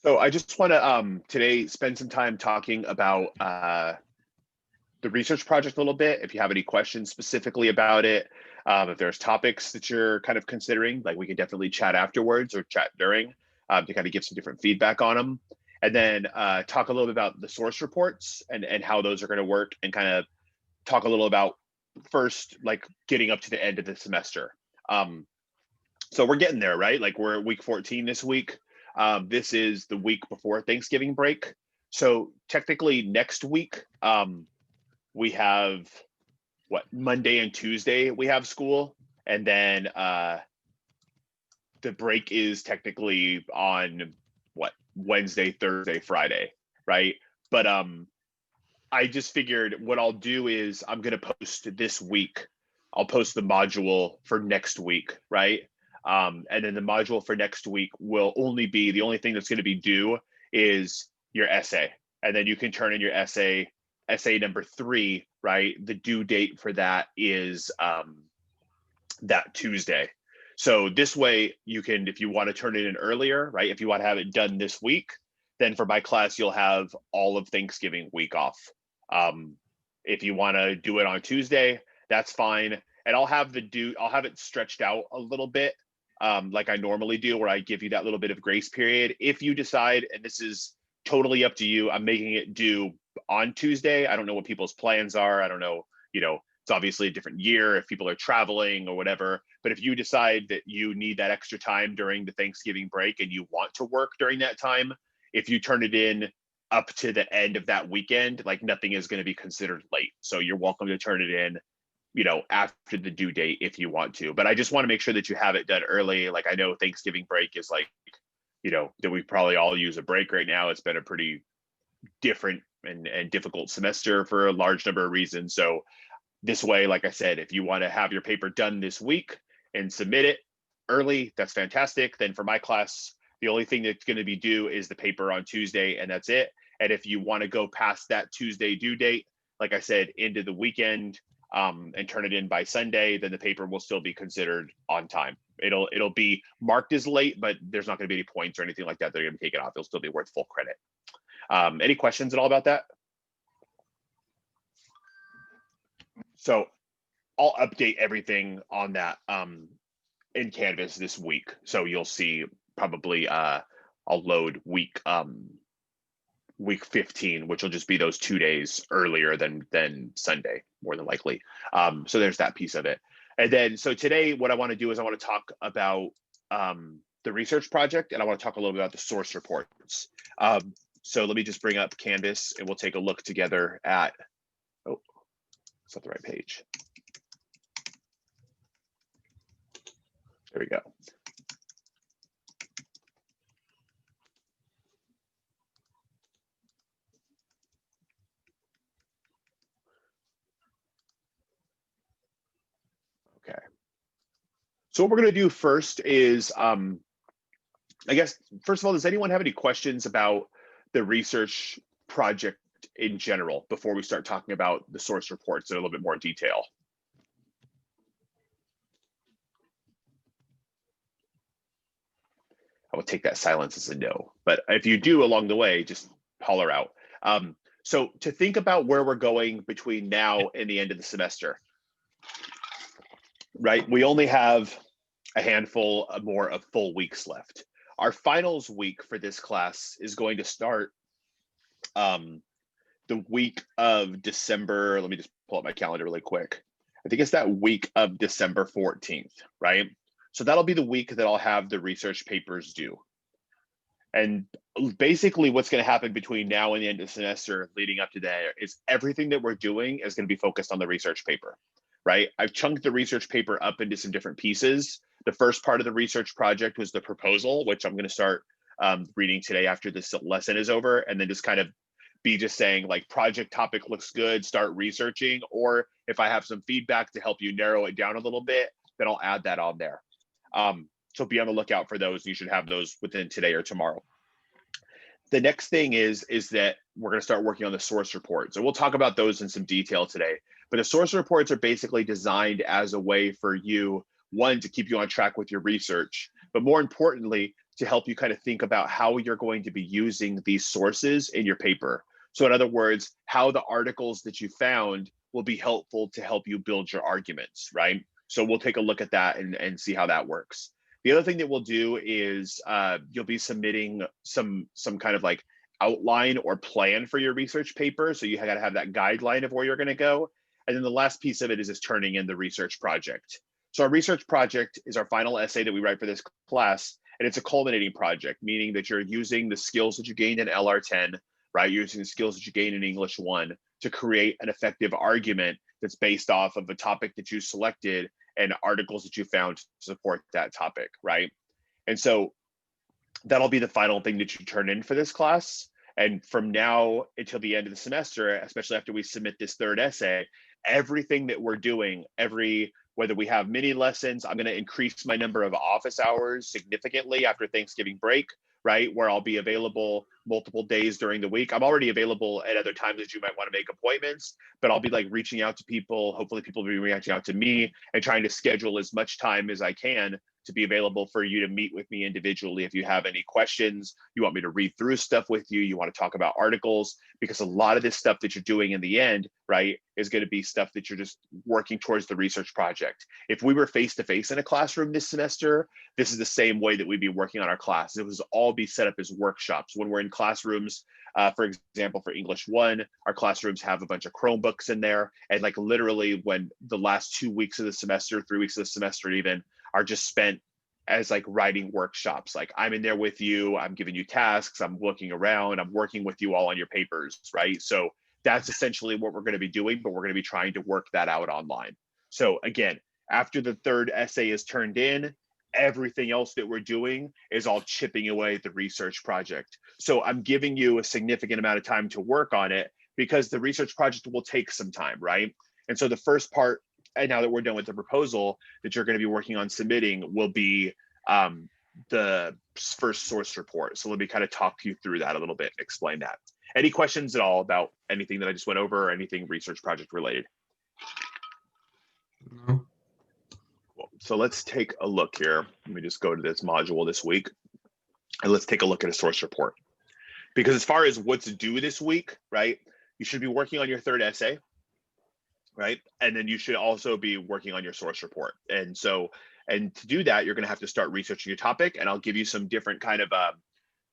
So I just want to today spend some time talking about the research project a little bit. If you have any questions specifically about it, if there's topics that you're kind of considering, like we can definitely chat afterwards or chat during to kind of give some different feedback on them. And then talk a little bit about the source reports and how those are going to work, and kind of talk a little about first, like getting up to the end of the semester. So we're getting there, right? Like we're at week 14 this week. This is the week before Thanksgiving break. So technically next week, we have Monday and Tuesday we have school. And then the break is technically on Wednesday, Thursday, Friday, right? But I just figured what I'll do is I'm gonna post this week. I'll post the module for next week, right? And then the module for next week will only be, the only thing that's going to be due is your essay. And then you can turn in your essay number 3, right? The due date for that is that Tuesday. So this way you can, if you want to turn it in earlier, right? If you want to have it done this week, then for my class, you'll have all of Thanksgiving week off. If you want to do it on Tuesday, that's fine. And I'll have it stretched out a little bit, like I normally do, where I give you that little bit of grace period. If you decide, and this is totally up to you, I'm making it due on Tuesday. I don't know what people's plans are. I don't know, it's obviously a different year if people are traveling or whatever. But if you decide that you need that extra time during the Thanksgiving break and you want to work during that time, if you turn it in up to the end of that weekend, like nothing is going to be considered late. So you're welcome to turn it in after the due date if you want to. But I just want to make sure that you have it done early. Like I know Thanksgiving break is like, that we probably all use a break right now. It's been a pretty different and difficult semester for a large number of reasons. So this way, like I said, if you want to have your paper done this week and submit it early, that's fantastic. Then for my class, the only thing that's going to be due is the paper on Tuesday, and that's it. And if you want to go past that Tuesday due date, like I said, into the weekend, and turn it in by Sunday, then the paper will still be considered on time. It'll be marked as late, but there's not going to be any points or anything like that. They're going to take it off. It'll still be worth full credit. Any questions at all about that? So I'll update everything on that in Canvas this week. So you'll see probably I'll load week 15, which will just be those 2 days earlier than Sunday, more than likely. So there's that piece of it. And then, so today what I want to do is I want to talk about the research project, and I want to talk a little bit about the source reports. So let me just bring up Canvas and we'll take a look together at, oh, it's not the right page. There we go. Okay. So what we're going to do first is, I guess, first of all, does anyone have any questions about the research project in general before we start talking about the source reports in a little bit more detail? I will take that silence as a no, but if you do along the way, just holler out. So to think about where we're going between now and the end of the semester, right? We only have a handful more of full weeks left. Our finals week for this class is going to start the week of December. Let me just pull up my calendar really quick. I think it's that week of December 14th, right? So that'll be the week that I'll have the research papers due. And basically what's going to happen between now and the end of the semester leading up to that is everything that we're doing is going to be focused on the research paper, right? I've chunked the research paper up into some different pieces. The first part of the research project was the proposal, which I'm going to start reading today after this lesson is over, and then just kind of be just saying like project topic looks good, start researching, or if I have some feedback to help you narrow it down a little bit, then I'll add that on there. So be on the lookout for those. You should have those within today or tomorrow. The next thing is that we're going to start working on the source reports. So we'll talk about those in some detail today. But the source reports are basically designed as a way for you, one, to keep you on track with your research, but more importantly, to help you kind of think about how you're going to be using these sources in your paper. So in other words, how the articles that you found will be helpful to help you build your arguments, right? So we'll take a look at that and see how that works. The other thing that we'll do is you'll be submitting some kind of like outline or plan for your research paper. So you got to have that guideline of where you're going to go. And then the last piece of it is just turning in the research project. So our research project is our final essay that we write for this class. And it's a culminating project, meaning that you're using the skills that you gained in LR10, right? You're using the skills that you gained in English 1 to create an effective argument that's based off of a topic that you selected and articles that you found to support that topic, right? And so that'll be the final thing that you turn in for this class. And from now until the end of the semester, especially after we submit this third essay, everything that we're doing, whether we have mini lessons, I'm going to increase my number of office hours significantly after Thanksgiving break, right? Where I'll be available multiple days during the week. I'm already available at other times that you might want to make appointments, but I'll be like reaching out to people. Hopefully people will be reaching out to me and trying to schedule as much time as I can to be available for you to meet with me individually. If you have any questions, you want me to read through stuff with you, you want to talk about articles, because a lot of this stuff that you're doing in the end, right, is going to be stuff that you're just working towards the research project. If we were face-to-face in a classroom this semester, this is the same way that we'd be working on our class. It was all be set up as workshops. When we're in classrooms, for example, for English 1, our classrooms have a bunch of Chromebooks in there. And like literally when the last 2 weeks of the semester, 3 weeks of the semester even, are just spent as like writing workshops. Like I'm in there with you, I'm giving you tasks, I'm looking around, I'm working with you all on your papers, right? So that's essentially what we're going to be doing, but we're going to be trying to work that out online. So again, after the third essay is turned in, everything else that we're doing is all chipping away at the research project. So I'm giving you a significant amount of time to work on it because the research project will take some time, right? And so the first part, and now that we're done with the proposal that you're going to be working on submitting, will be the first source report. So let me kind of talk you through that a little bit, explain that. Any questions at all about anything that I just went over or anything research project related? No. Cool. So let's take a look here. Let me just go to this module this week and let's take a look at a source report. Because as far as what's due this week, right, you should be working on your third essay, right? And then you should also be working on your source report. And so, and to do that, you're going to have to start researching your topic. And I'll give you some different kind of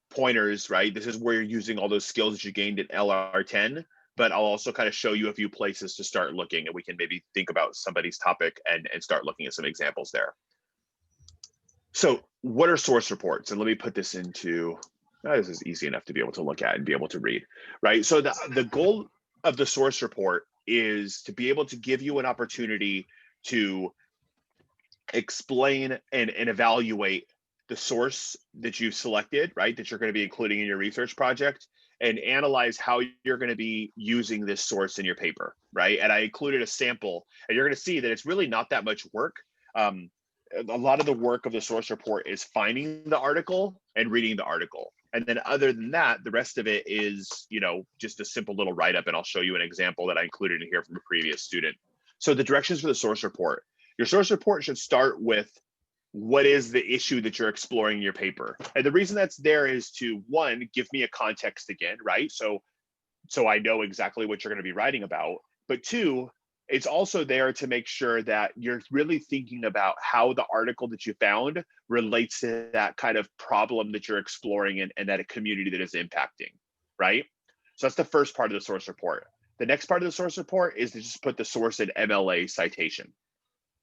pointers, right? This is where you're using all those skills that you gained in LR10, but I'll also kind of show you a few places to start looking, and we can maybe think about somebody's topic and start looking at some examples there. So what are source reports? And let me put this into, this is easy enough to be able to look at and be able to read, right? So the goal of the source report is to be able to give you an opportunity to explain and evaluate the source that you've selected, right, that you're going to be including in your research project, and analyze how you're going to be using this source in your paper, right? And I included a sample, and you're going to see that it's really not that much work. A lot of the work of the source report is finding the article and reading the article. And then other than that, the rest of it is, you know, just a simple little write-up, and I'll show you an example that I included in here from a previous student. So the directions for the source report. Your source report should start with what is the issue that you're exploring in your paper. And the reason that's there is to, one, give me a context again, right? So I know exactly what you're going to be writing about. But two, it's also there to make sure that you're really thinking about how the article that you found relates to that kind of problem that you're exploring and that a community that is impacting, right? So that's the first part of the source report. The next part of the source report is to just put the source in MLA citation.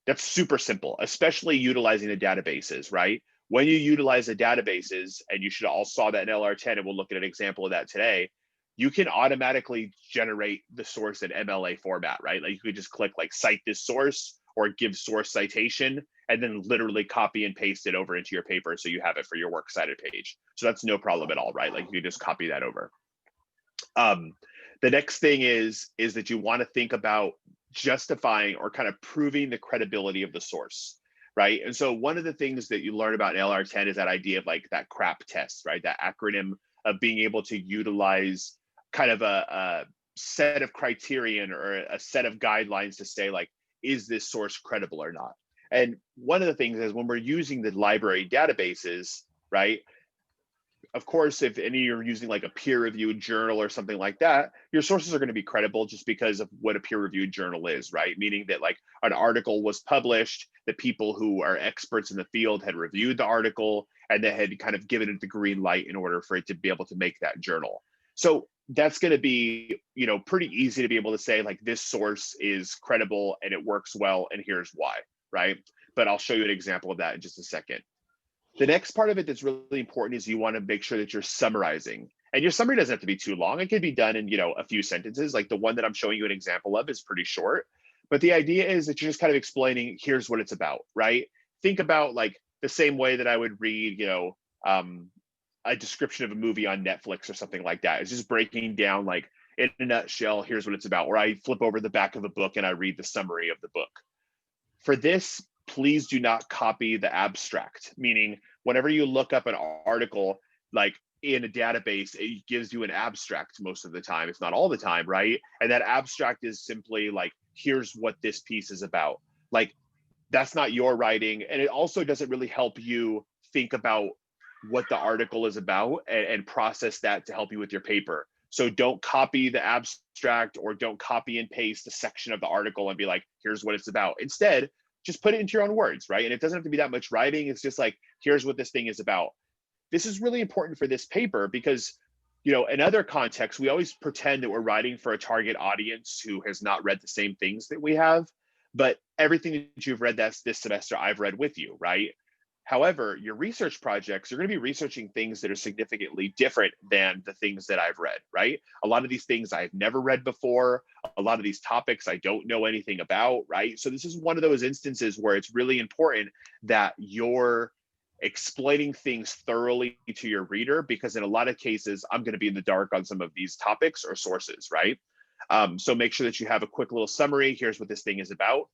That's super simple, especially utilizing the databases, right? When you utilize the databases, and you should all saw that in LR10, and we'll look at an example of that today, you can automatically generate the source in MLA format, right? Like you could just click like cite this source or give source citation, and then literally copy and paste it over into your paper so you have it for your works cited page. So that's no problem at all, right? Like you can just copy that over. The next thing is that you want to think about justifying or kind of proving the credibility of the source, right? And so one of the things that you learn about in LR10 is that idea of like that CRAP test, right? That acronym of being able to utilize kind of a set of criterion or a set of guidelines to say like, is this source credible or not? And one of the things is when we're using the library databases, right? Of course, if any you're using like a peer-reviewed journal or something like that, your sources are going to be credible just because of what a peer-reviewed journal is, right? Meaning that like an article was published, the people who are experts in the field had reviewed the article and they had kind of given it the green light in order for it to be able to make that journal. So that's going to be, pretty easy to be able to say like this source is credible and it works well and here's why, right? But I'll show you an example of that in just a second. The next part of it that's really important is you want to make sure that you're summarizing. And your summary doesn't have to be too long. It can be done in, a few sentences. Like the one that I'm showing you an example of is pretty short. But the idea is that you're just kind of explaining, here's what it's about, right? Think about like the same way that I would read, a description of a movie on Netflix or something like that. It's just breaking down like in a nutshell, here's what it's about. Or I flip over the back of a book and I read the summary of the book. For this, please do not copy the abstract, meaning whenever you look up an article, like in a database, it gives you an abstract most of the time, if not all the time, right? And that abstract is simply like, here's what this piece is about. Like, that's not your writing. And it also doesn't really help you think about what the article is about and process that to help you with your paper. So don't copy the abstract or don't copy and paste a section of the article and be like, here's what it's about. Instead, just put it into your own words, right? And it doesn't have to be that much writing. It's just like, here's what this thing is about. This is really important for this paper because, in other contexts, we always pretend that we're writing for a target audience who has not read the same things that we have. But everything that you've read this semester, I've read with you, right? However, your research projects, you're going to be researching things that are significantly different than the things that I've read, right? A lot of these things I've never read before. A lot of these topics I don't know anything about, right? So this is one of those instances where it's really important that you're explaining things thoroughly to your reader, because in a lot of cases, I'm going to be in the dark on some of these topics or sources, right? So make sure that you have a quick little summary. Here's what this thing is about.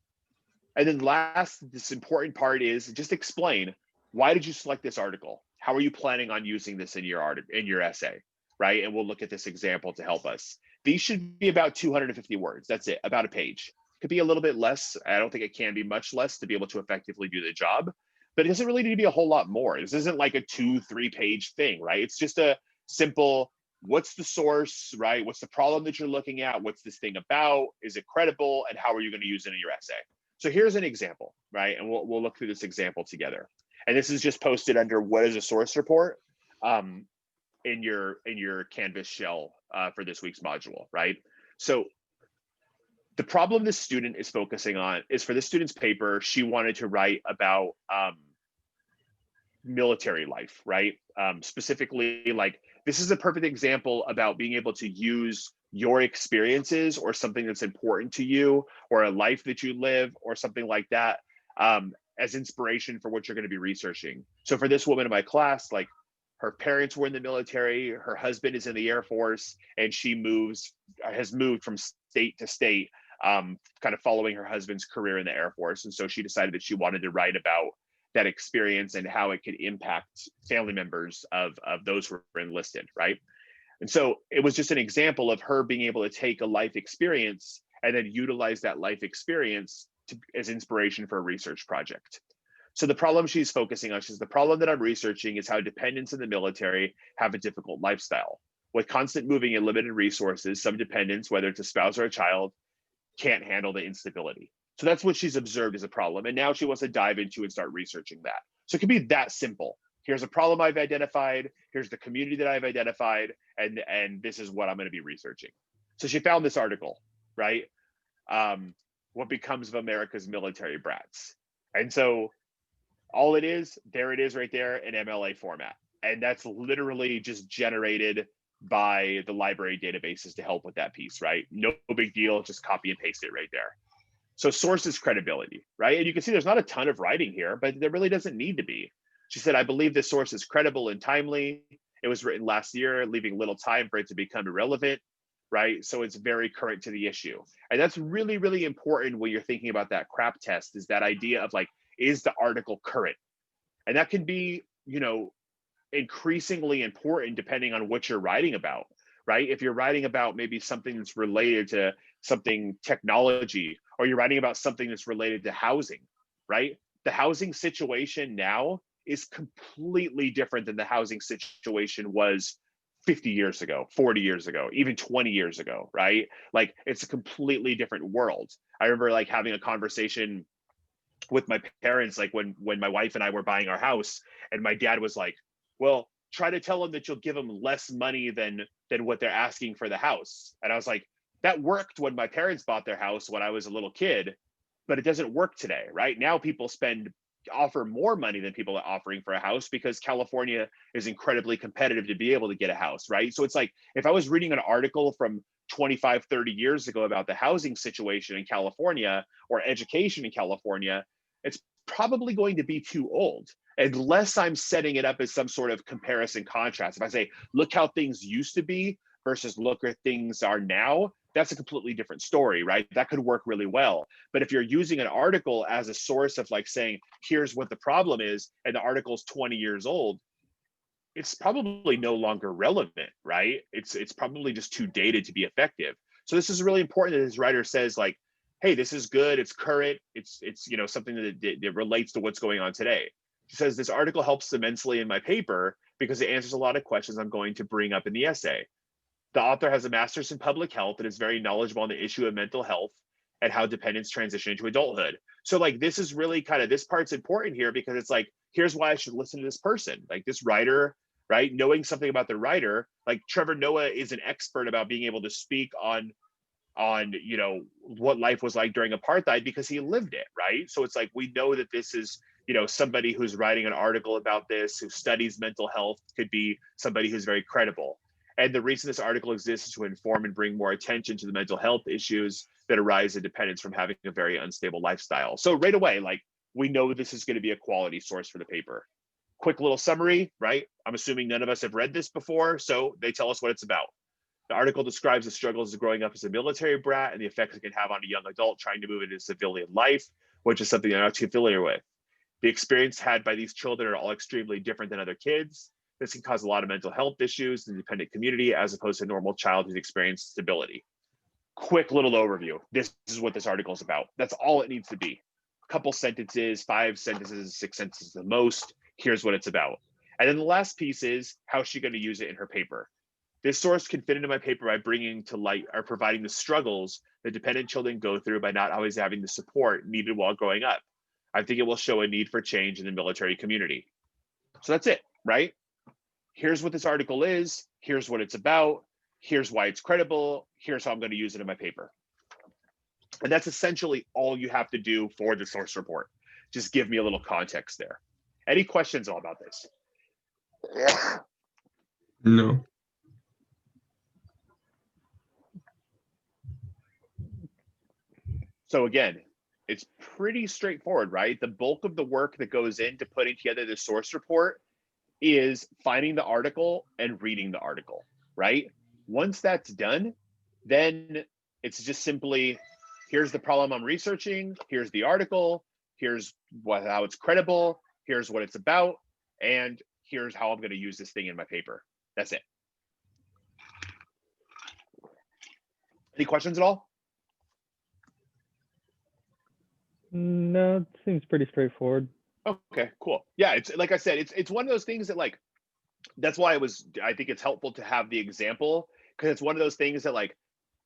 And then last, this important part is just explain, why did you select this article? How are you planning on using this in your essay, right? And we'll look at this example to help us. These should be about 250 words. That's it, about a page. Could be a little bit less. I don't think it can be much less to be able to effectively do the job, but it doesn't really need to be a whole lot more. This isn't like a 2-3 page thing, right? It's just a simple, what's the source, right? What's the problem that you're looking at? What's this thing about? Is it credible? And how are you going to use it in your essay? So here's an example, right? And we'll look through this example together. And this is just posted under what is a source report in your Canvas shell for this week's module, right? So the problem this student is focusing on is, for this student's paper, she wanted to write about military life, right? Specifically, like, this is a perfect example about being able to use your experiences or something that's important to you or a life that you live or something like that as inspiration for what you're going to be researching. So for this woman in my class, like, her parents were in the military, her husband is in the Air Force, and she has moved from state to state, kind of following her husband's career in the Air Force. And so she decided that she wanted to write about that experience and how it could impact family members of those who were enlisted, right? And so it was just an example of her being able to take a life experience and then utilize that life experience as inspiration for a research project. So the problem she's focusing on, the problem that I'm researching is how dependents in the military have a difficult lifestyle. With constant moving and limited resources, some dependents, whether it's a spouse or a child, can't handle the instability. So that's what she's observed as a problem. And now she wants to dive into and start researching that. So it can be that simple. Here's a problem I've identified. Here's the community that I've identified. And this is what I'm going to be researching. So she found this article, right? What becomes of America's military brats. And so all it is right there in MLA format. And that's literally just generated by the library databases to help with that piece, right? No big deal, just copy and paste it right there. So source is credibility, right? And you can see there's not a ton of writing here, but there really doesn't need to be. She said, I believe this source is credible and timely. It was written last year, leaving little time for it to become irrelevant, right? So it's very current to the issue. And that's really, really important when you're thinking about that CRAP test, is that idea of like, is the article current? And that can be, increasingly important depending on what you're writing about, right? If you're writing about maybe something that's related to something technology, or you're writing about something that's related to housing, right? The housing situation now is completely different than the housing situation was 50 years ago, 40 years ago, even 20 years ago, right? Like it's a completely different world. I remember like having a conversation with my parents, like when my wife and I were buying our house, and my dad was like, well, try to tell them that you'll give them less money than what they're asking for the house. And I was like, that worked when my parents bought their house when I was a little kid, but it doesn't work today, right? Now people offer more money than people are offering for a house because California is incredibly competitive to be able to get a house, right? So it's like if I was reading an article from 25, 30 years ago about the housing situation in California or education in California, it's probably going to be too old unless I'm setting it up as some sort of comparison contrast. If I say, look how things used to be versus look where things are now, that's a completely different story, right? That could work really well. But if you're using an article as a source of like saying, here's what the problem is, and the article's 20 years old, it's probably no longer relevant, right? It's probably just too dated to be effective. So this is really important that his writer says like, hey, this is good, it's current, it's something that relates to what's going on today. He says this article helps immensely in my paper because it answers a lot of questions I'm going to bring up in the essay. The author has a master's in public health and is very knowledgeable on the issue of mental health and how dependents transition into adulthood. So like this is really kind of, this part's important here because it's like, here's why I should listen to this person, like this writer, right? Knowing something about the writer, like Trevor Noah is an expert about being able to speak on what life was like during apartheid because he lived it, right? So it's like we know that this is somebody who's writing an article about this, who studies mental health, could be somebody who's very credible. And the reason this article exists is to inform and bring more attention to the mental health issues that arise in dependence from having a very unstable lifestyle. So right away, like we know this is going to be a quality source for the paper. Quick little summary, right? I'm assuming none of us have read this before, so they tell us what it's about. The article describes the struggles of growing up as a military brat and the effects it can have on a young adult trying to move into civilian life, which is something they're not too familiar with. The experience had by these children are all extremely different than other kids. This can cause a lot of mental health issues in the dependent community as opposed to a normal child who's experienced stability. Quick little overview. This is what this article is about. That's all it needs to be. A couple sentences, 5 sentences, 6 sentences the most. Here's what it's about. And then the last piece is how's she going to use it in her paper? This source can fit into my paper by bringing to light or providing the struggles that dependent children go through by not always having the support needed while growing up. I think it will show a need for change in the military community. So that's it, right? Here's what this article is. Here's what it's about. Here's why it's credible. Here's how I'm going to use it in my paper. And that's essentially all you have to do for the source report. Just give me a little context there. Any questions all about this? No. So again, it's pretty straightforward, right? The bulk of the work that goes into putting together the source report is finding the article and reading the article, right? Once that's done, then it's just simply, here's the problem I'm researching, here's the article, here's how it's credible, here's what it's about, and here's how I'm going to use this thing in my paper. That's it. Any questions at all? No, it seems pretty straightforward. Okay, cool. Yeah, it's like I said, it's one of those things that like, that's why I think it's helpful to have the example, because it's one of those things that like,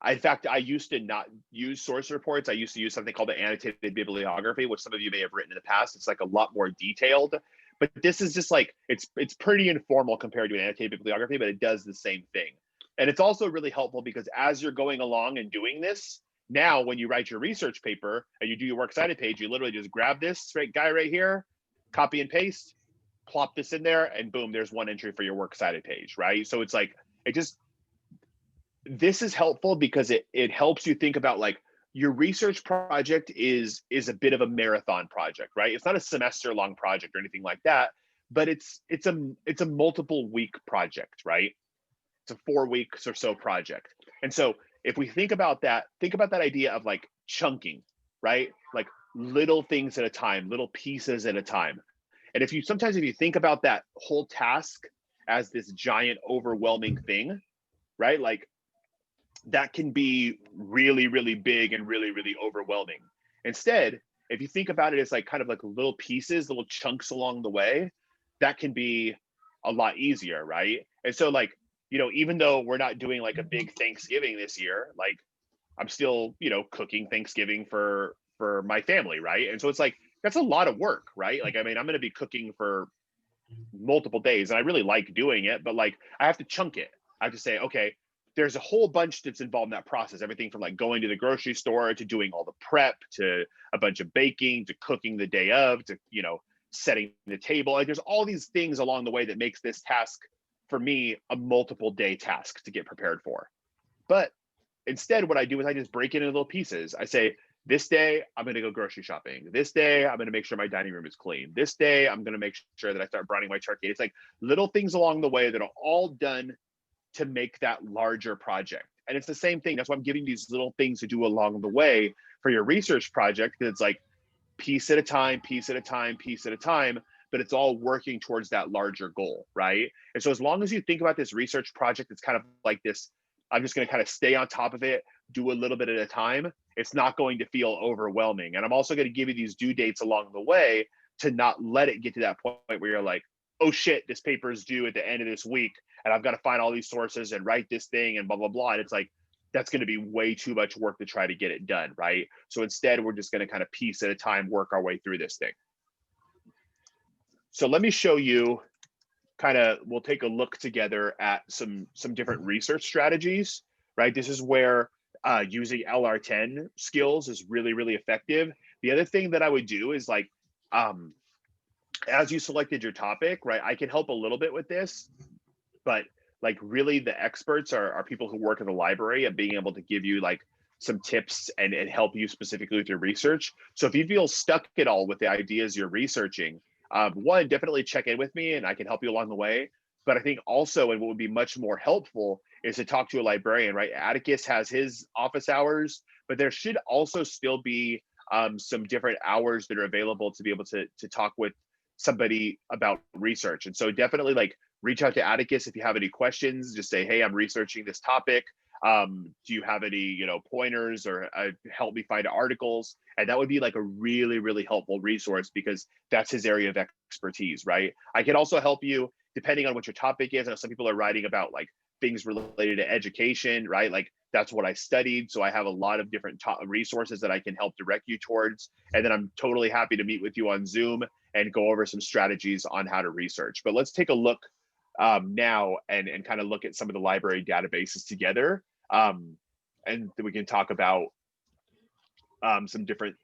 in fact, I used to not use source reports. I used to use something called the annotated bibliography, which some of you may have written in the past. It's like a lot more detailed, but this is just like, it's pretty informal compared to an annotated bibliography, but it does the same thing. And it's also really helpful because as you're going along and doing this, now when you write your research paper and you do your works cited page, you literally just grab this guy right here, copy and paste, plop this in there, and boom, there's one entry for your works cited page, right? So it's like, this is helpful because it helps you think about like your research project is a bit of a marathon project, right? It's not a semester long project or anything like that, but it's a multiple week project, right? It's a 4 weeks or so project. And so if we think about that idea of like chunking, right? Like little things at a time, little pieces at a time. And if you think about that whole task as this giant overwhelming thing, right? Like that can be really, really big and really, really overwhelming. Instead, if you think about it as like kind of like little pieces, little chunks along the way, that can be a lot easier, right? And so like, even though we're not doing like a big Thanksgiving this year, like I'm still, cooking Thanksgiving for my family, right? And so it's like that's a lot of work, right? Like, I mean, I'm going to be cooking for multiple days, and I really like doing it, but like I have to chunk it. I have to say, okay, there's a whole bunch that's involved in that process. Everything from like going to the grocery store to doing all the prep to a bunch of baking to cooking the day of to setting the table. Like there's all these things along the way that makes this task for me a multiple day task to get prepared for. But instead, what I do is I just break it into little pieces. I say, this day, I'm going to go grocery shopping. This day, I'm going to make sure my dining room is clean. This day, I'm going to make sure that I start browning my turkey. It's like little things along the way that are all done to make that larger project. And it's the same thing. That's why I'm giving these little things to do along the way for your research project. Because it's like piece at a time, piece at a time, piece at a time, but it's all working towards that larger goal, right? And so as long as you think about this research project, it's kind of like this, I'm just going to kind of stay on top of it, do a little bit at a time. It's not going to feel overwhelming. And I'm also going to give you these due dates along the way to not let it get to that point where you're like, oh shit, this paper is due at the end of this week and I've got to find all these sources and write this thing and blah, blah, blah. And it's like, that's going to be way too much work to try to get it done, right? So instead, we're just going to kind of piece at a time, work our way through this thing. So let me show you we'll take a look together at some different research strategies, right? This is where using LR10 skills is really, really effective. The other thing that I would do is like, as you selected your topic, right? I can help a little bit with this, but like really the experts are people who work in the library and being able to give you like some tips and help you specifically with your research. So if you feel stuck at all with the ideas you're researching, one, definitely check in with me and I can help you along the way. But I think also, and what would be much more helpful is to talk to a librarian, right? Atticus has his office hours, but there should also still be some different hours that are available to be able to talk with somebody about research. And so definitely like reach out to Atticus if you have any questions. Just say, hey, I'm researching this topic. Do you have any pointers or help me find articles? And that would be like a really, really helpful resource because that's his area of expertise, right? I can also help you depending on what your topic is. I know some people are writing about like things related to education, right? Like that's what I studied. So I have a lot of different resources that I can help direct you towards. And then I'm totally happy to meet with you on Zoom and go over some strategies on how to research. But let's take a look now and kind of look at some of the library databases together. And then we can talk about some different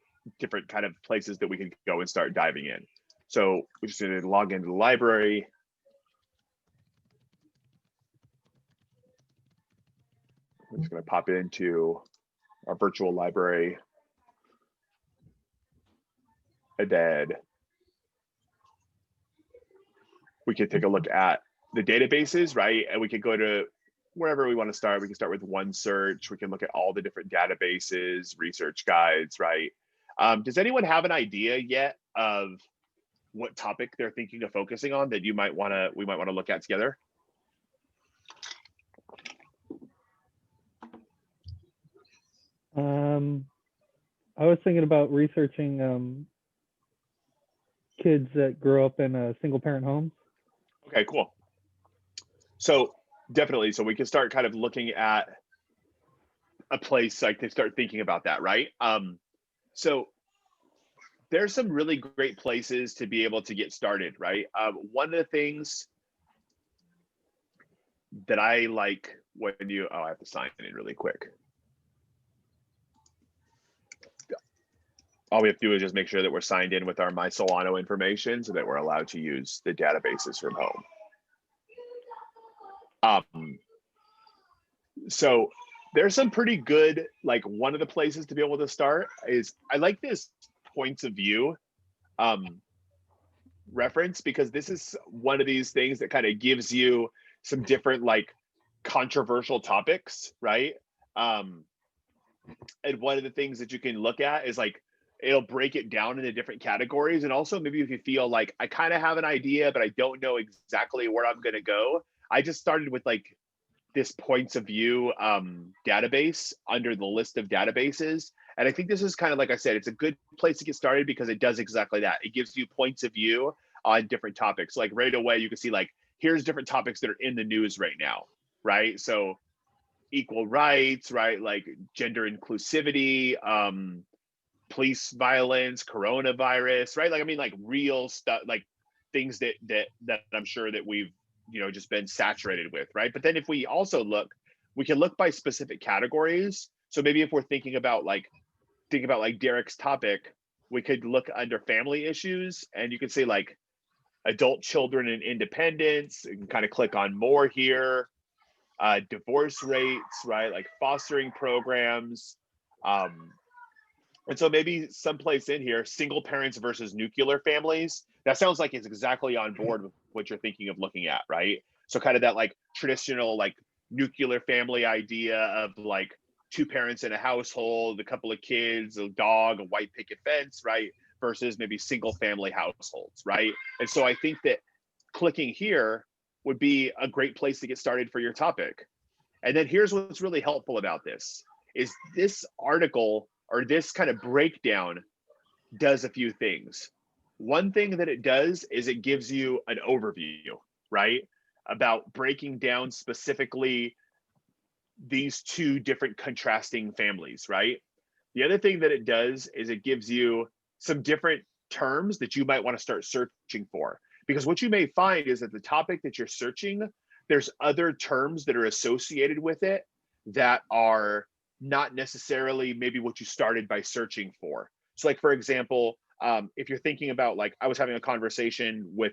kind of places that we can go and start diving in. So we're just going to log into the library. We're just going to pop into our virtual library. And then we can take a look at the databases, right? And we could go to wherever we want to start. We can start with OneSearch. We can look at all the different databases, research guides, right? Does anyone have an idea yet of what topic they're thinking of focusing on that we might want to look at together? I was thinking about researching kids that grow up in single parent homes. Okay, cool. So definitely, so we can start kind of looking at a place like to start thinking about that, right? So there's some really great places to be able to get started, right? One of the things that I like when I have to sign in really quick. All we have to do is just make sure that we're signed in with our My Solano information so that we're allowed to use the databases from home. So there's some pretty good, like one of the places to be able to start is, I like this points of view reference because this is one of these things that kind of gives you some different like controversial topics, right? And one of the things that you can look at is like, it'll break it down into different categories. And also maybe if you feel like I kind of have an idea, but I don't know exactly where I'm going to go. I just started with like this points of view database under the list of databases. And I think this is kind of, like I said, it's a good place to get started because it does exactly that. It gives you points of view on different topics. Like right away, you can see like, here's different topics that are in the news right now, right? So equal rights, right? Like gender inclusivity, police violence, coronavirus, right? Like, I mean, like real stuff, like things that I'm sure that we've, just been saturated with, right? But then if we also look, we can look by specific categories. So maybe if we're thinking about like Derek's topic, we could look under family issues, and you could say like adult children and independence. You can kind of click on more here. Divorce rates, right? Like fostering programs. And so maybe someplace in here, single parents versus nuclear families. That sounds like it's exactly on board with what you're thinking of looking at, right? So kind of that like traditional like nuclear family idea of like two parents in a household, a couple of kids, a dog, a white picket fence, right? Versus maybe single family households, right? And so I think that clicking here would be a great place to get started for your topic. And then here's what's really helpful about this is this article or this kind of breakdown does a few things. One thing that it does is it gives you an overview, right? About breaking down specifically these two different contrasting families, right? The other thing that it does is it gives you some different terms that you might want to start searching for. Because what you may find is that the topic that you're searching, there's other terms that are associated with it that are not necessarily maybe what you started by searching for. So like, for example, if you're thinking about like, I was having a conversation with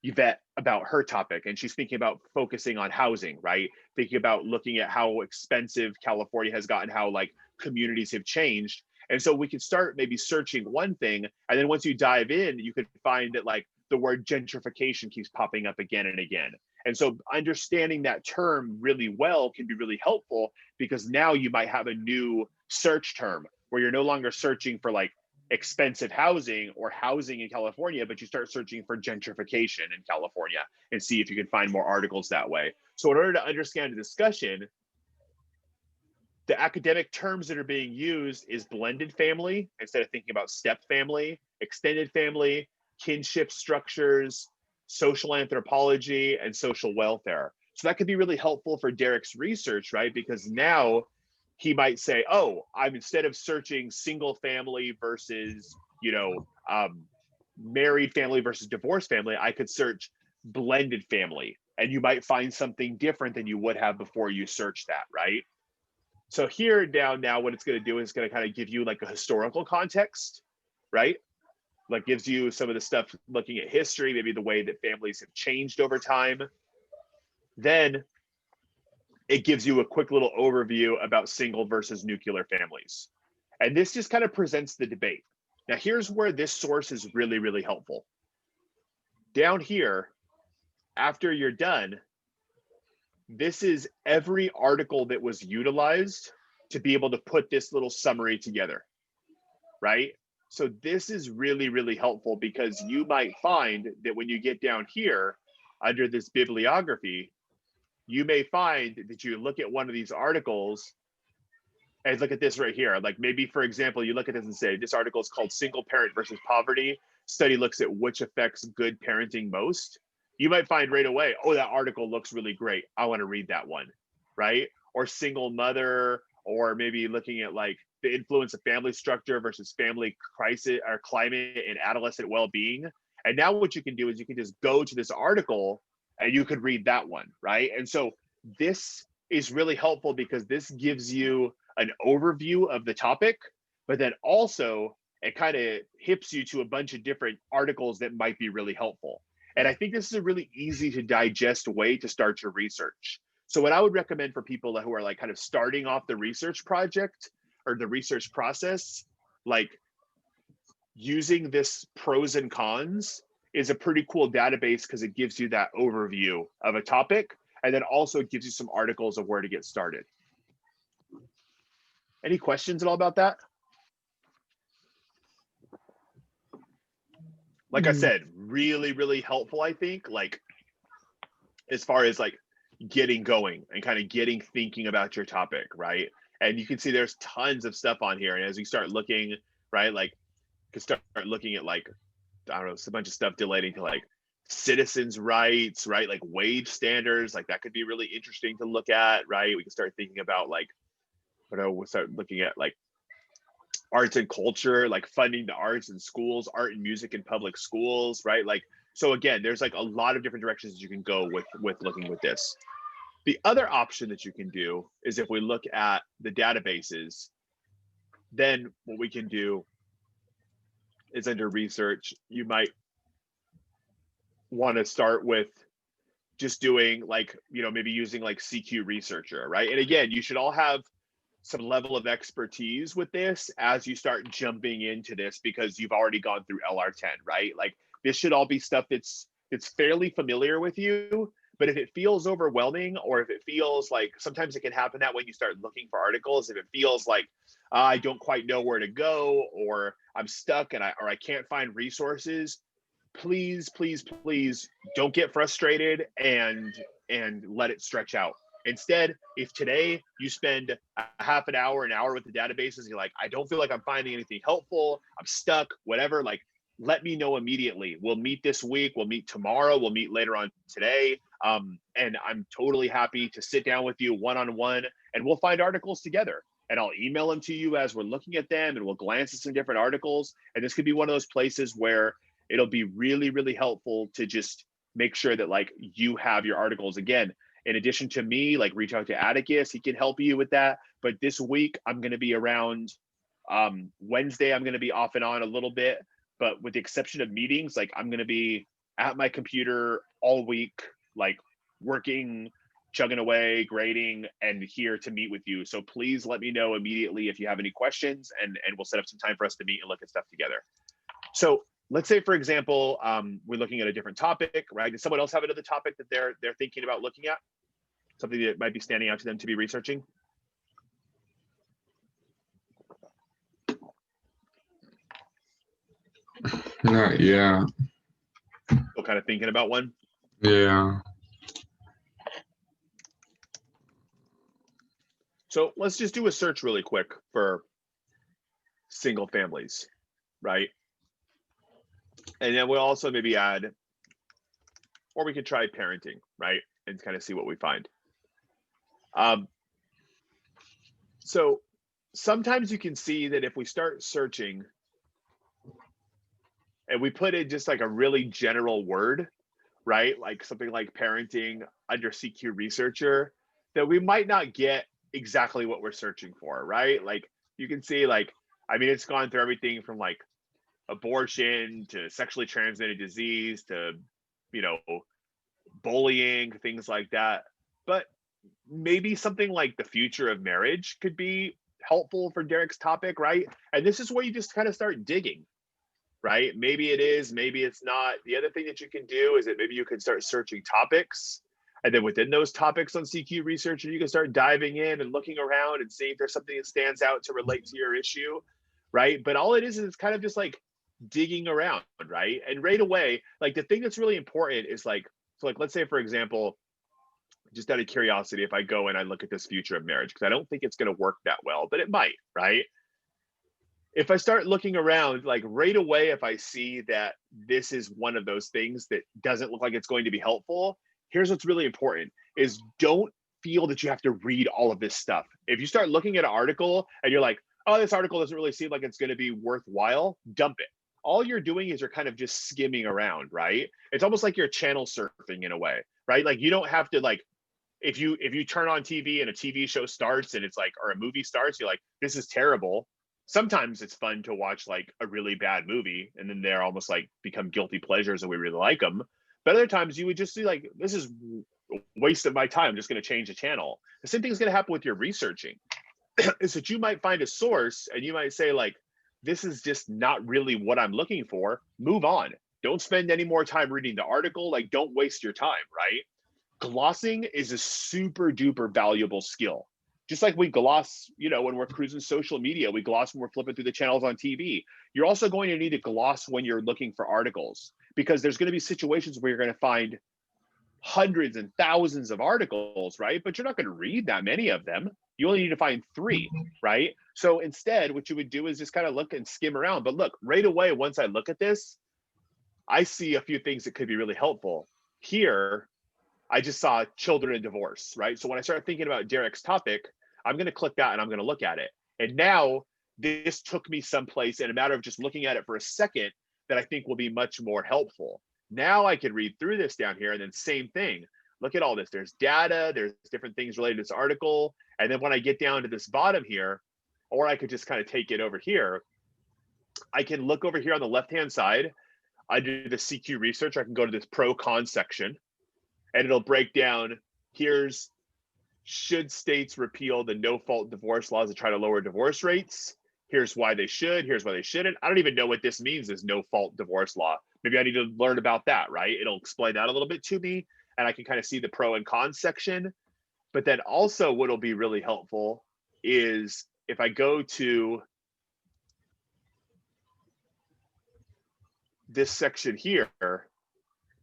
Yvette about her topic, and she's thinking about focusing on housing, right? Thinking about looking at how expensive California has gotten, how like communities have changed. And so we could start maybe searching one thing, and then once you dive in, you could find that like the word gentrification keeps popping up again and again. And so understanding that term really well can be really helpful, because now you might have a new search term where you're no longer searching for like expensive housing or housing in California, but you start searching for gentrification in California and see if you can find more articles that way. So in order to understand the discussion, the academic terms that are being used is blended family instead of thinking about step family, extended family, kinship structures, social anthropology, and social welfare. So that could be really helpful for Derek's research, right? Because now he might say, oh, I'm instead of searching single family versus, married family versus divorced family, I could search blended family. And you might find something different than you would have before you search that, right? So here down now, what it's going to do is going to kind of give you like a historical context, right? Like gives you some of the stuff looking at history, maybe the way that families have changed over time. Then it gives you a quick little overview about single versus nuclear families. And this just kind of presents the debate. Now, here's where this source is really, really helpful. Down here, after you're done, this is every article that was utilized to be able to put this little summary together, right? So this is really, really helpful, because you might find that when you get down here under this bibliography, you may find that you look at one of these articles and look at this right here. Like maybe, for example, you look at this and say, this article is called Single Parent versus Poverty. Study looks at which affects good parenting most. You might find right away, oh, that article looks really great. I want to read that one, right? Or single mother, or maybe looking at like the influence of family structure versus family crisis or climate and adolescent well-being. And now what you can do is you can just go to this article and you could read that one, right? And so this is really helpful because this gives you an overview of the topic, but then also it kind of hips you to a bunch of different articles that might be really helpful. And I think this is a really easy to digest way to start your research. So what I would recommend for people who are like kind of starting off the research project or the research process, like using this pros and cons is a pretty cool database, because it gives you that overview of a topic, and then also gives you some articles of where to get started. Any questions at all about that? Like I said, really, really helpful, I think, like as far as like getting going and kind of getting thinking about your topic, right? And you can see there's tons of stuff on here. And as you start looking, right, like you can start looking at like I don't know, it's a bunch of stuff relating to like citizens' rights, right? Like wage standards, like that could be really interesting to look at, right? We can start thinking about like, I don't know, we'll start looking at like arts and culture, like funding the arts in schools, art and music in public schools, right? Like, so again, there's like a lot of different directions you can go with looking with this. The other option that you can do is if we look at the databases, then what we can do is under research, you might want to start with just doing like, you know, maybe using like CQ Researcher, right? And again, you should all have some level of expertise with this as you start jumping into this because you've already gone through LR10, right? Like this should all be stuff that's fairly familiar with you. But if it feels overwhelming, or if it feels like, sometimes it can happen that when you start looking for articles, if it feels like I don't quite know where to go, or I'm stuck and I can't find resources, please, please, please don't get frustrated and let it stretch out. Instead, if today you spend a half an hour with the databases, you're like, I don't feel like I'm finding anything helpful, I'm stuck, whatever, like, let me know immediately. We'll meet this week, we'll meet tomorrow, we'll meet later on today. And I'm totally happy to sit down with you one-on-one and we'll find articles together. And I'll email them to you as we're looking at them and we'll glance at some different articles. And this could be one of those places where it'll be really, really helpful to just make sure that like you have your articles. Again, in addition to me, like reach out to Atticus, he can help you with that. But this week I'm going to be around. Wednesday, I'm going to be off and on a little bit, but with the exception of meetings, like I'm going to be at my computer all week, like working, chugging away, grading, and here to meet with you. So please let me know immediately if you have any questions, and we'll set up some time for us to meet and look at stuff together. So let's say, for example, we're looking at a different topic, right? Does someone else have another topic that they're thinking about looking at? Something that might be standing out to them to be researching? Yeah. Still kind of thinking about one? Yeah. So let's just do a search really quick for single families, right? And then we'll also maybe add, or we could try parenting, right? And kind of see what we find. So sometimes you can see that if we start searching and we put in just like a really general word, right? Like something like parenting under CQ Researcher, that we might not get exactly what we're searching for, right? Like you can see, like, I mean, it's gone through everything from like abortion to sexually transmitted disease to, you know, bullying, things like that. But maybe something like the future of marriage could be helpful for Derek's topic, right? And this is where you just kind of start digging, right? Maybe it is, maybe it's not. The other thing that you can do is that maybe you can start searching topics, and then within those topics on CQ Researcher, you can start diving in and looking around and seeing if there's something that stands out to relate to your issue, right? But all it is it's kind of just like digging around, right? And right away, like the thing that's really important is like, so like, let's say, for example, just out of curiosity, if I go and I look at this future of marriage, because I don't think it's going to work that well, but it might, right? If I start looking around, like right away, if I see that this is one of those things that doesn't look like it's going to be helpful, here's what's really important is don't feel that you have to read all of this stuff. If you start looking at an article and you're like, oh, this article doesn't really seem like it's going to be worthwhile, dump it. All you're doing is you're kind of just skimming around, right? It's almost like you're channel surfing in a way, right? Like you don't have to, like, if you turn on TV and a TV show starts and it's like, or a movie starts, you're like, this is terrible. Sometimes it's fun to watch like a really bad movie and then they're almost like become guilty pleasures and we really like them. But other times you would just see like, this is a waste of my time, I'm just going to change the channel. The same thing is going to happen with your researching. Is that you might find a source and you might say like, this is just not really what I'm looking for, move on. Don't spend any more time reading the article. Like, don't waste your time, right? Glossing is a super duper valuable skill. Just like we gloss, you know, when we're cruising social media, we gloss when we're flipping through the channels on TV. You're also going to need to gloss when you're looking for articles, because there's going to be situations where you're going to find hundreds and thousands of articles, right? But you're not going to read that many of them. You only need to find 3, right? So instead, what you would do is just kind of look and skim around. But look, right away, once I look at this, I see a few things that could be really helpful. Here, I just saw children and divorce, right? So when I start thinking about Derek's topic, I'm going to click that and I'm going to look at it. And now this took me someplace in a matter of just looking at it for a second that I think will be much more helpful. Now I can read through this down here and then same thing. Look at all this. There's data, there's different things related to this article. And then when I get down to this bottom here, or I could just kind of take it over here, I can look over here on the left-hand side. I do the CQ research. I can go to this pro-con section and it'll break down, here's, should states repeal the no-fault divorce laws to try to lower divorce rates? Here's why they should, here's why they shouldn't. I don't even know what this means, this no-fault divorce law. Maybe I need to learn about that, right? It'll explain that a little bit to me and I can kind of see the pro and con section. But then also what'll be really helpful is if I go to this section here,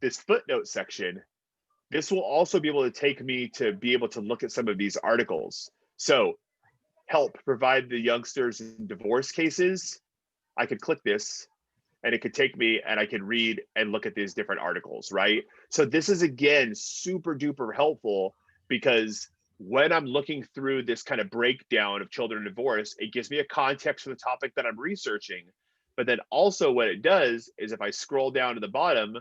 this footnote section, this will also be able to take me to be able to look at some of these articles. So help provide the youngsters in divorce cases. I could click this and it could take me and I could read and look at these different articles, right? So this is again, super duper helpful because when I'm looking through this kind of breakdown of children and divorce, it gives me a context for the topic that I'm researching. But then also what it does is if I scroll down to the bottom,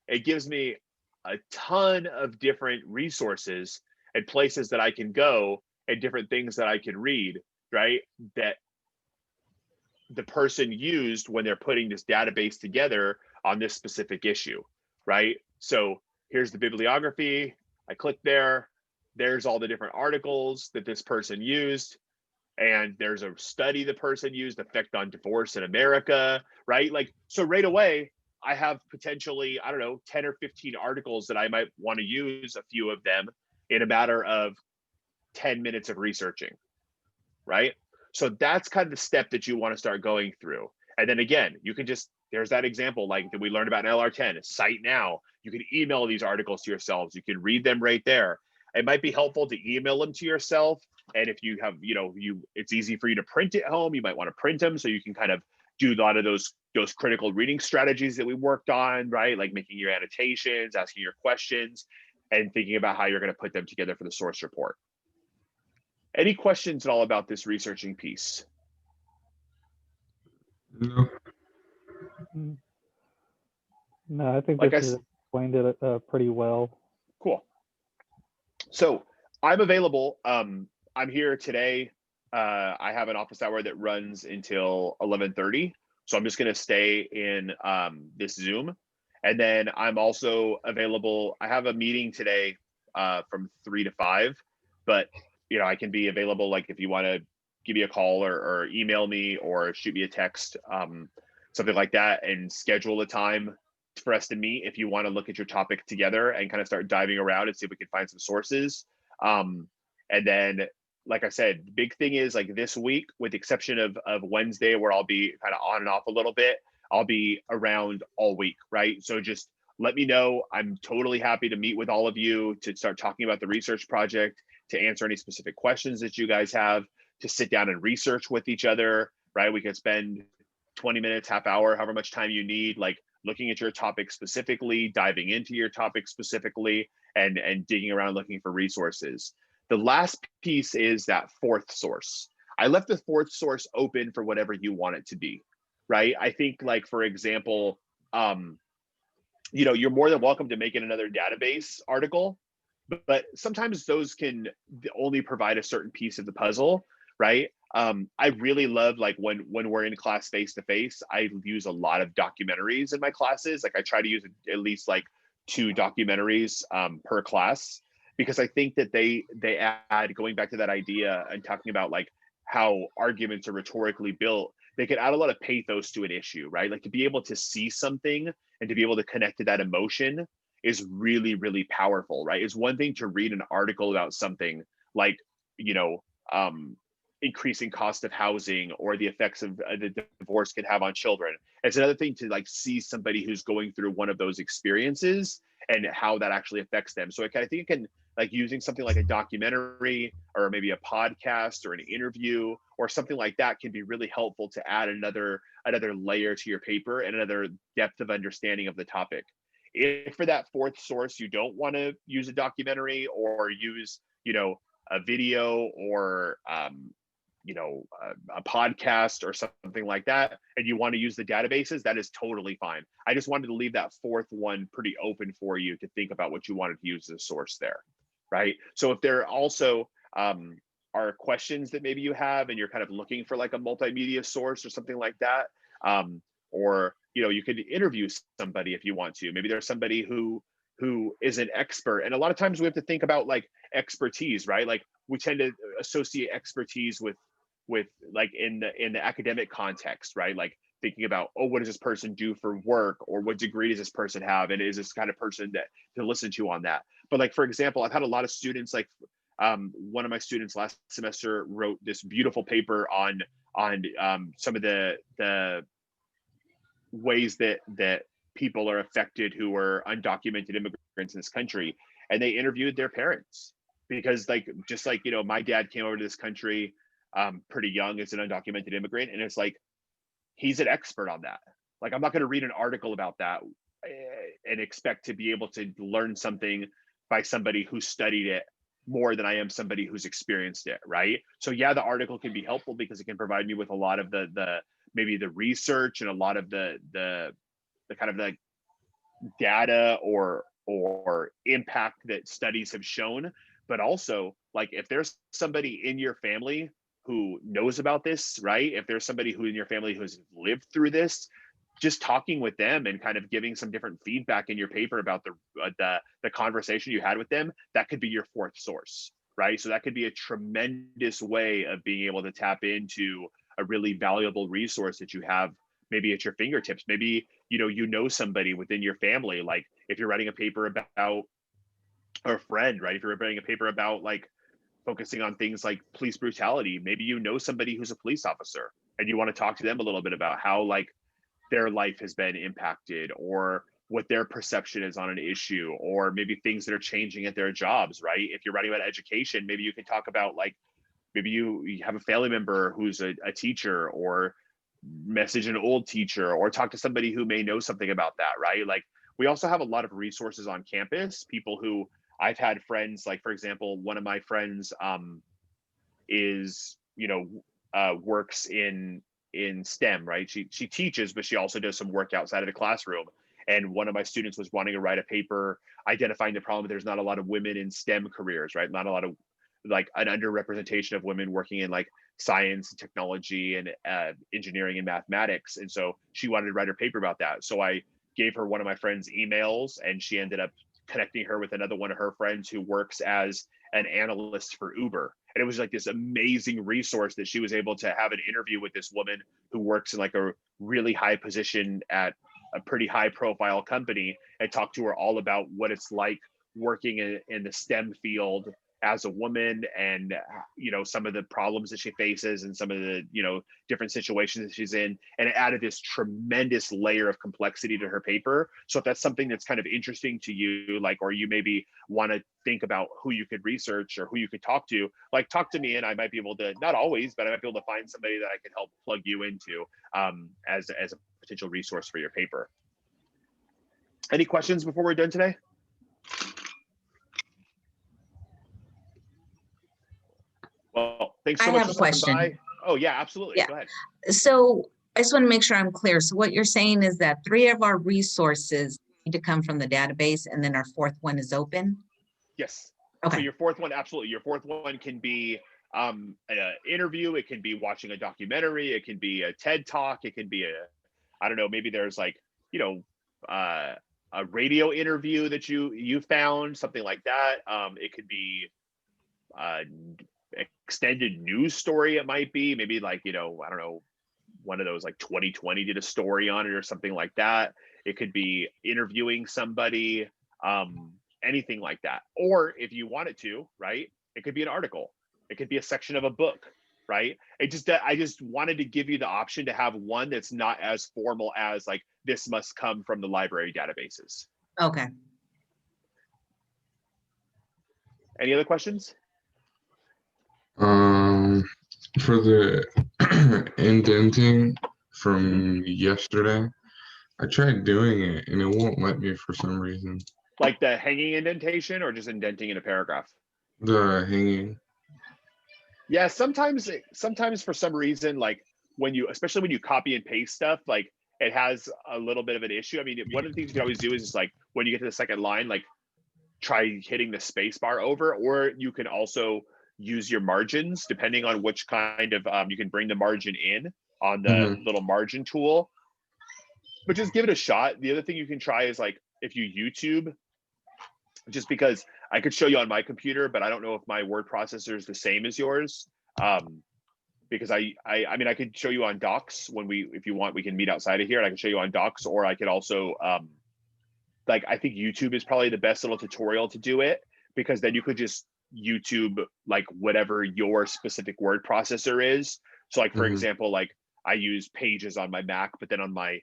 it gives me a ton of different resources and places that I can go and different things that I can read, right? That the person used when they're putting this database together on this specific issue, right? So here's the bibliography. I click there. There's all the different articles that this person used. And there's a study the person used, effect on divorce in America, right? Like, so right away, I have potentially, I don't know, 10 or 15 articles that I might want to use a few of them in a matter of 10 minutes of researching, right? So that's kind of the step that you want to start going through. And then again, you can just, there's that example like that we learned about in LR10, cite now. You can email these articles to yourselves. You can read them right there. It might be helpful to email them to yourself. And if you have, it's easy for you to print at home, you might want to print them so you can kind of do a lot of those critical reading strategies that we worked on, right? Like making your annotations, asking your questions, and thinking about how you're going to put them together for the source report. Any questions at all about this researching piece? No. No, I think Like this has explained it pretty well. Cool. So I'm available. I'm here today. I have an office hour that runs until 11:30. So I'm just going to stay in this Zoom. And then I'm also available. I have a meeting today from 3 to 5, but I can be available. Like if you want to give me a call or email me or shoot me a text, something like that, and schedule a time for us to meet if you want to look at your topic together and kind of start diving around and see if we can find some sources. And then, like I said, the big thing is like this week, with the exception of Wednesday, where I'll be kind of on and off a little bit, I'll be around all week, right? So just let me know. I'm totally happy to meet with all of you to start talking about the research project, to answer any specific questions that you guys have, to sit down and research with each other, right? We could spend 20 minutes, half hour, however much time you need, like looking at your topic specifically, diving into your topic specifically, and digging around looking for resources. The last piece is that fourth source. I left the fourth source open for whatever you want it to be, right? I think, like, for example, you're more than welcome to make it another database article, but sometimes those can only provide a certain piece of the puzzle, right? I really love, like, when we're in class face-to-face, I use a lot of documentaries in my classes. Like I try to use at least like 2 documentaries per class, because I think that they add, going back to that idea and talking about like how arguments are rhetorically built, they could add a lot of pathos to an issue, right? Like to be able to see something and to be able to connect to that emotion is really, really powerful, right? It's one thing to read an article about something like, increasing cost of housing or the effects of the divorce can have on children. It's another thing to like see somebody who's going through one of those experiences and how that actually affects them. So I think it can, like, using something like a documentary or maybe a podcast or an interview or something like that can be really helpful to add another layer to your paper and another depth of understanding of the topic. If for that fourth source you don't want to use a documentary or use, a video or a podcast or something like that, and you want to use the databases, that is totally fine. I just wanted to leave that fourth one pretty open for you to think about what you wanted to use as a source there, right? So if there also are questions that maybe you have and you're kind of looking for like a multimedia source or something like that, or you could interview somebody if you want to. Maybe there's somebody who is an expert, and a lot of times we have to think about like expertise, right? Like we tend to associate expertise with like in the academic context, right? Like thinking about, oh, what does this person do for work, or what degree does this person have, and is this kind of person that to listen to on that. But like, for example, I've had a lot of students, like one of my students last semester wrote this beautiful paper on some of the ways that people are affected who are undocumented immigrants in this country, and they interviewed their parents, because just like my dad came over to this country pretty young as an undocumented immigrant, and it's like he's an expert on that. Like, I'm not going to read an article about that and expect to be able to learn something by somebody who studied it more than I am somebody who's experienced it, right? So yeah, the article can be helpful because it can provide me with a lot of the maybe the research and a lot of the kind of the data or impact that studies have shown. But also, like, if there's somebody in your family who knows about this, right? If there's somebody who in your family who's lived through this, just talking with them and kind of giving some different feedback in your paper about the conversation you had with them, that could be your fourth source, right? So that could be a tremendous way of being able to tap into a really valuable resource that you have maybe at your fingertips. Maybe somebody within your family, like if you're writing a paper about, or a friend, right? If you're writing a paper about like focusing on things like police brutality, maybe somebody who's a police officer and you want to talk to them a little bit about how like their life has been impacted, or what their perception is on an issue, or maybe things that are changing at their jobs, right? If you're writing about education, maybe you can talk about like, maybe you have a family member who's a teacher, or message an old teacher, or talk to somebody who may know something about that, right? Like, we also have a lot of resources on campus, people who I've had friends, like, for example, one of my friends is, works in STEM, right? She teaches, but she also does some work outside of the classroom. And one of my students was wanting to write a paper identifying the problem. There's not a lot of women in STEM careers, right? Not a lot of, like, an underrepresentation of women working in like science and technology and engineering and mathematics. And so she wanted to write her paper about that. So I gave her one of my friend's emails, and she ended up connecting her with another one of her friends who works as an analyst for Uber. And it was like this amazing resource that she was able to have an interview with this woman who works in like a really high position at a pretty high profile company, and talk to her all about what it's like working in the STEM field as a woman, and some of the problems that she faces, and some of the different situations that she's in. And it added this tremendous layer of complexity to her paper. So if that's something that's kind of interesting to you, like, or you maybe want to think about who you could research or who you could talk to, like, talk to me, and I might be able to, not always, but I might be able to find somebody that I can help plug you into as a potential resource for your paper. Any questions before we're done today? Well, thanks so much for stopping by. Oh yeah, absolutely. Yeah. Go ahead. So I just want to make sure I'm clear. So what you're saying is that 3 of our resources need to come from the database, and then our 4th one is open? Yes. Okay. So your 4th one, absolutely. Your 4th one can be an interview. It can be watching a documentary. It can be a TED Talk. It can be I don't know, maybe there's like, a radio interview that you found, something like that. It could be extended news story. It might be maybe like, I don't know, one of those like 2020 did a story on it or something like that. It could be interviewing somebody, anything like that. Or if you want it to, right, it could be an article. It could be a section of a book, right? I just wanted to give you the option to have one that's not as formal as like, this must come from the library databases. Okay. Any other questions? For the indenting from yesterday, I tried doing it and it won't let me for some reason. Like the hanging indentation or just indenting in a paragraph? The hanging. Yeah, sometimes for some reason, like when you, especially when you copy and paste stuff, like it has a little bit of an issue. I mean, one of the things you can always do is just like when you get to the second line, like try hitting the space bar over, or you can also use your margins depending on which kind of, you can bring the margin in on the little margin tool, but just give it a shot. The other thing you can try is like if you YouTube, just because I could show you on my computer, but I don't know if my word processor is the same as yours. Because I mean, I could show you on Docs when if you want, we can meet outside of here and I can show you on Docs, or I could also, like, I think YouTube is probably the best little tutorial to do it, because then you could just YouTube like whatever your specific word processor is. So like, for example, like I use Pages on my Mac, but then on my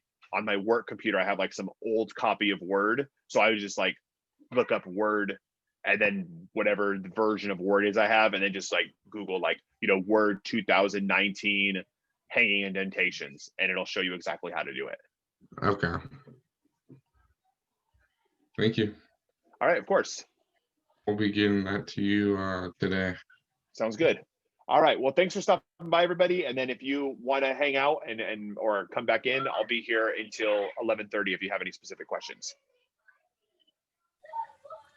work computer, I have like some old copy of Word. So I would just like look up Word and then whatever the version of Word is I have, and then just like Google like, you know, Word 2019 hanging indentations, and it'll show you exactly how to do it. Okay. Thank you. All right, of course. We'll be getting that to you today. Sounds good. All right, well, thanks for stopping by, everybody. And then if you want to hang out and or come back in, I'll be here until 11:30 if you have any specific questions.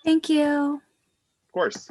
Thank you. Of course.